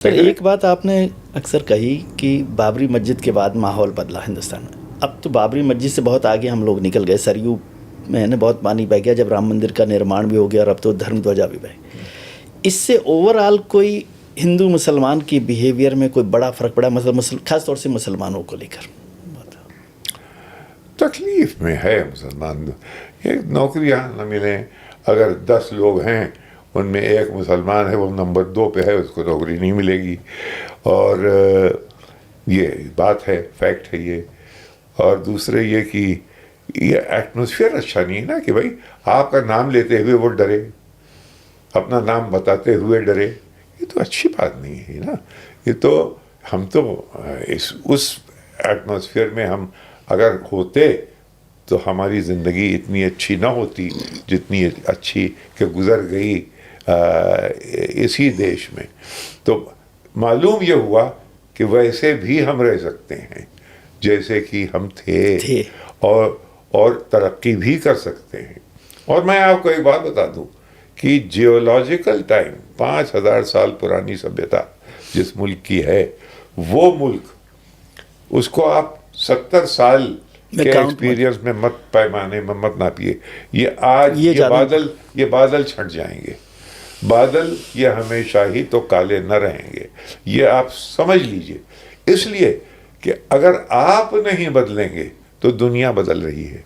तो एक बात आपने अक्सर कही कि बाबरी मस्जिद के बाद माहौल बदला हिंदुस्तान में। अब तो बाबरी मस्जिद से बहुत आगे हम लोग निकल गए, सरयू में है बहुत पानी बह गया जब राम मंदिर का निर्माण भी हो गया और अब तो धर्म ध्वजा भी बह। इससे ओवरऑल कोई हिंदू मुसलमान की बिहेवियर में कोई बड़ा फ़र्क पड़ा, मतलब खास तौर से मुसलमानों को लेकर? तकलीफ में है मुसलमान। ये नौकरियां न मिले, अगर 10 लोग हैं उनमें एक मुसलमान है, वो नंबर 2 पे है, उसको नौकरी नहीं मिलेगी। और ये बात है, फैक्ट है ये। और दूसरे ये कि ये एटमॉस्फेयर अच्छा नहीं है ना, कि भाई आपका नाम लेते हुए वो डरे, अपना नाम बताते हुए डरे। ये तो अच्छी बात नहीं है ना। ये तो हम तो उस एटमॉस्फेयर में हम अगर होते तो हमारी ज़िंदगी इतनी अच्छी ना होती जितनी अच्छी कि गुज़र गई इसी देश में। तो मालूम ये हुआ कि वैसे भी हम रह सकते हैं जैसे कि हम थे और तरक्की भी कर सकते हैं। और मैं आपको एक बात बता दूं कि जियोलॉजिकल टाइम 5000 साल पुरानी सभ्यता जिस मुल्क की है, वो मुल्क, उसको आप 70 साल के एक्सपीरियंस में मत, पैमाने में मत नापिए। ये आज ये बादल छट जाएंगे। बादल ये हमेशा ही तो काले न रहेंगे, ये आप समझ लीजिए। इसलिए कि अगर आप नहीं बदलेंगे तो दुनिया बदल रही है।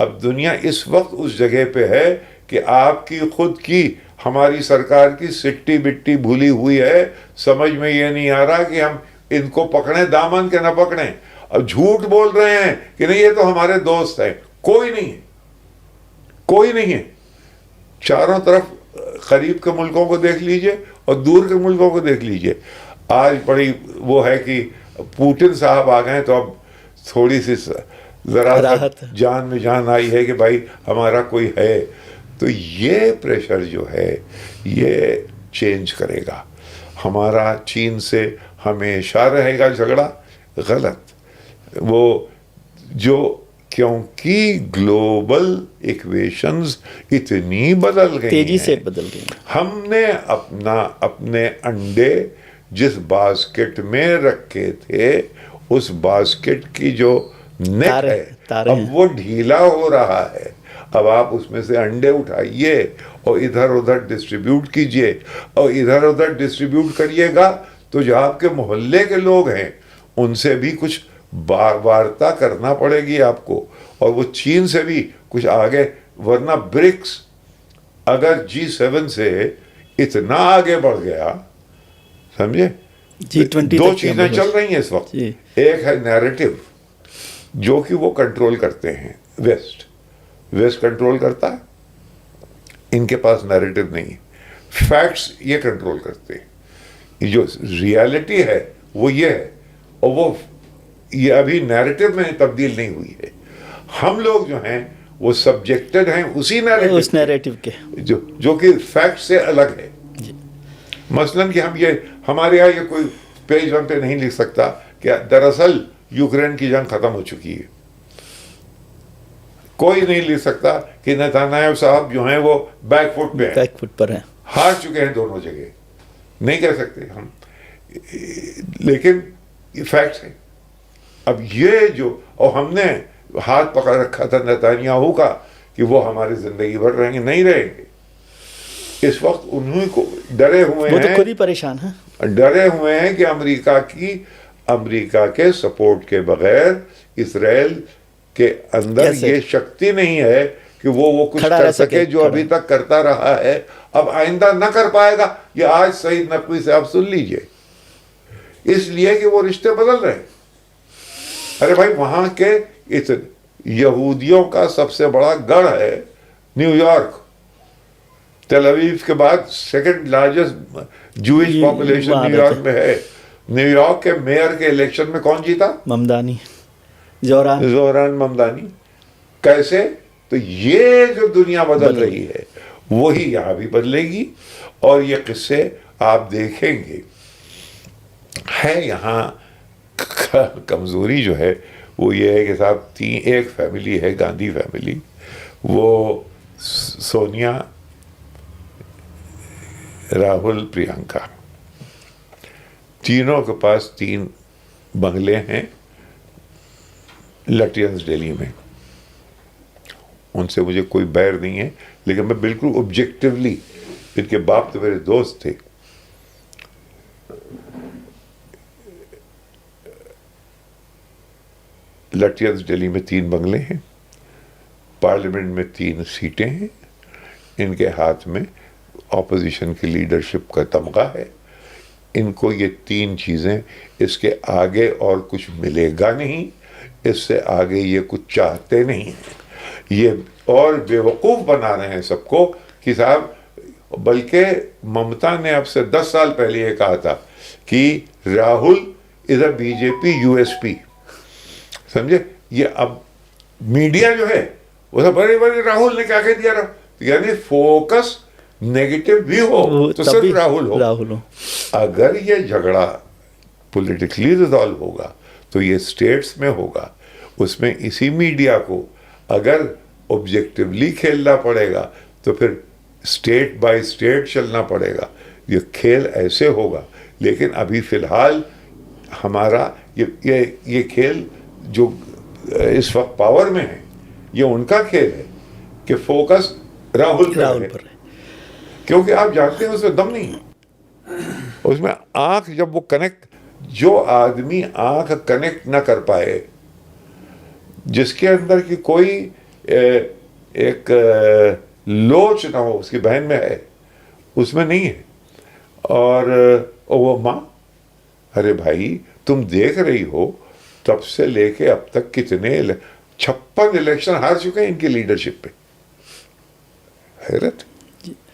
अब दुनिया इस वक्त उस जगह पे है कि आपकी खुद की, हमारी सरकार की सिट्टी बिट्टी भूली हुई है। समझ में ये नहीं आ रहा कि हम इनको पकड़ें दामन के न पकड़ें। अब झूठ बोल रहे हैं कि नहीं ये तो हमारे दोस्त हैं। कोई नहीं है, कोई नहीं है। चारों तरफ करीब के मुल्कों को देख लीजिए और दूर के मुल्कों को देख लीजिए। आज बड़ी वो है कि पुतिन साहब आ गए तो अब थोड़ी सी जरा जान में जान आई है कि भाई हमारा कोई है। तो ये प्रेशर जो है ये चेंज करेगा। हमारा चीन से हमेशा रहेगा झगड़ा, गलत। वो जो, क्योंकि ग्लोबल इक्वेशंस इतनी बदल गई, तेजी से बदल गई। हमने अपने अंडे जिस बास्केट में रखे थे, उस बास्केट की जो नेक है अब वो ढीला हो रहा है। अब आप उसमें से अंडे उठाइए और इधर उधर डिस्ट्रीब्यूट कीजिए, और इधर उधर डिस्ट्रीब्यूट करिएगा तो जो आपके मोहल्ले के लोग हैं उनसे भी कुछ वार्ता करना पड़ेगी आपको, और वो चीन से भी कुछ आगे। वरना ब्रिक्स अगर G7 से इतना आगे बढ़ गया, समझे, G20 दो चीजें चल रही हैं इस वक्त। एक है नैरेटिव जो कि वो कंट्रोल करते हैं, वेस्ट कंट्रोल करता है, इनके पास नैरेटिव नहीं है। फैक्ट्स ये कंट्रोल करते हैं, जो रियलिटी है वो ये है, और वो ये अभी नैरेटिव में तब्दील नहीं हुई है। हम लोग जो हैं वो सब्जेक्टेड हैं उसी नैरेटिव के, जो कि फैक्ट से अलग है। मसलन कि हम ये, हमारे यहाँ ये कोई पेज 1 पे नहीं लिख सकता कि दरअसल यूक्रेन की जंग खत्म हो चुकी है। कोई नहीं लिख सकता कि नेतन्याहू साहब जो हैं वो बैकफुट पर हैं, हार चुके हैं दोनों जगह। नहीं कह सकते हम, लेकिन ये फैक्ट है। अब ये जो, और हमने हाथ पकड़ रखा था नेतन्याहू का कि वो हमारी जिंदगी भर रहेंगे, नहीं रहेंगे। इस वक्त उन्हीं को डरे हुए हैं, तो खुद ही परेशान है, डरे हुए हैं कि अमेरिका के सपोर्ट के बगैर इसराइल के अंदर ये शक्ति नहीं है कि वो कुछ कर सके जो अभी तक करता रहा है। अब आइंदा न कर पाएगा। ये आज सईद नकवी से आप सुन लीजिए, इसलिए कि वो रिश्ते बदल रहे हैं। अरे भाई, वहां के इस यहूदियों का सबसे बड़ा गढ़ है न्यूयॉर्क। तेल अवीव के बाद second largest Jewish population New York में है। न्यूयॉर्क के मेयर के इलेक्शन में कौन जीता? ममदानी, जोहरान ममदानी। कैसे? तो ये जो दुनिया बदल रही है वही यहां भी बदलेगी। और ये किस्से आप देखेंगे है। यहाँ कमजोरी जो है वो ये है कि साहब एक फैमिली है, गांधी फैमिली, वो सोनिया, राहुल, प्रियंका, तीनों के पास 3 बंगले हैं लटियंस दिल्ली में। उनसे मुझे कोई बैर नहीं है, लेकिन मैं बिल्कुल ऑब्जेक्टिवली, इनके बाप तो मेरे दोस्त थे, लटियंस दिल्ली में 3 बंगले हैं, पार्लियामेंट में 3 सीटें हैं, इनके हाथ में ऑपोजिशन की लीडरशिप का तमगा है। इनको ये 3 चीज़ें, इसके आगे और कुछ मिलेगा नहीं, इससे आगे ये कुछ चाहते नहीं हैं। ये और बेवकूफ़ बना रहे हैं सबको कि साहब, बल्कि ममता ने अब से 10 साल पहले ये कहा था कि Rahul is a BJP USP, समझे। ये अब मीडिया जो है वो सब बड़े बड़े राहुल ने क्या कह दिया, यानी फोकस नेगेटिव भी हो तो सिर्फ राहुल हो। अगर ये झगड़ा पॉलिटिकली रिजॉल्व होगा तो ये स्टेट्स में होगा, उसमें इसी मीडिया को अगर ऑब्जेक्टिवली खेलना पड़ेगा तो फिर स्टेट बाय स्टेट चलना पड़ेगा। ये खेल ऐसे होगा, लेकिन अभी फिलहाल हमारा ये खेल जो इस वक्त पावर में है, ये उनका खेल है कि फोकस राहुल पर है। क्योंकि आप जानते हैं उसमें दम नहीं है, उसमें आंख जब वो कनेक्ट, जो आदमी आंख कनेक्ट ना कर पाए, जिसके अंदर की कोई एक लोच ना हो, उसकी बहन में है, उसमें नहीं है। और वो माँ, अरे भाई तुम देख रही हो तब से लेके अब तक कितने 56 इलेक्शन हार चुके हैं इनकी लीडरशिप पे, हैरत।